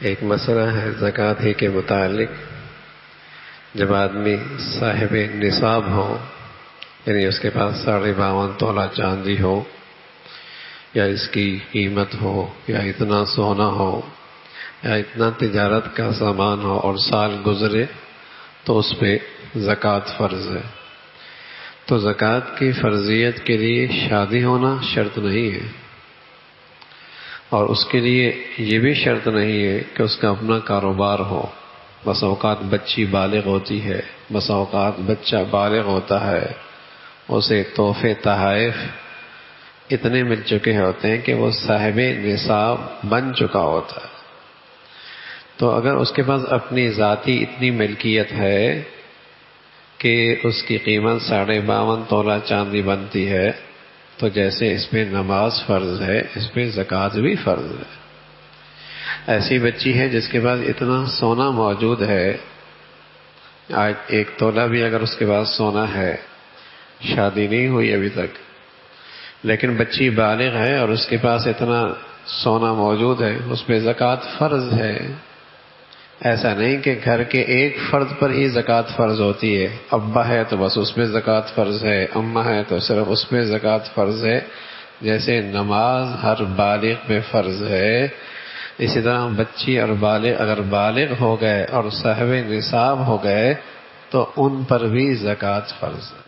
ایک مسئلہ ہے زکوٰۃ ہی کے متعلق. جب آدمی صاحب نصاب ہو، یعنی اس کے پاس 52.5 تولہ چاندی ہو، یا اس کی قیمت ہو، یا اتنا سونا ہو، یا اتنا تجارت کا سامان ہو، اور سال گزرے تو اس پہ زکوٰۃ فرض ہے. تو زکوٰۃ کی فرضیت کے لیے شادی ہونا شرط نہیں ہے، اور اس کے لیے یہ بھی شرط نہیں ہے کہ اس کا اپنا کاروبار ہو. بس اوقات بچی بالغ ہوتی ہے، بس اوقات بچہ بالغ ہوتا ہے، اسے تحفے تحائف اتنے مل چکے ہوتے ہیں کہ وہ صاحب نصاب بن چکا ہوتا ہے. تو اگر اس کے پاس اپنی ذاتی اتنی ملکیت ہے کہ اس کی قیمت 52.5 تولہ چاندی بنتی ہے، تو جیسے اس پہ نماز فرض ہے، اس پہ زکوٰۃ بھی فرض ہے. ایسی بچی ہے جس کے پاس اتنا سونا موجود ہے، آج 1 تولہ بھی اگر اس کے پاس سونا ہے، شادی نہیں ہوئی ابھی تک، لیکن بچی بالغ ہے اور اس کے پاس اتنا سونا موجود ہے، اس پہ زکوٰۃ فرض ہے. ایسا نہیں کہ گھر کے ایک فرد پر ہی زکوٰۃ فرض ہوتی ہے. ابا ہے تو بس اس پہ زکوٰۃ فرض ہے، اماں ہے تو صرف اس پہ زکوٰۃ فرض ہے. جیسے نماز ہر بالغ پہ فرض ہے، اسی طرح بچی اور بالغ اگر بالغ ہو گئے اور صاحب نصاب ہو گئے تو ان پر بھی زکوٰۃ فرض ہے.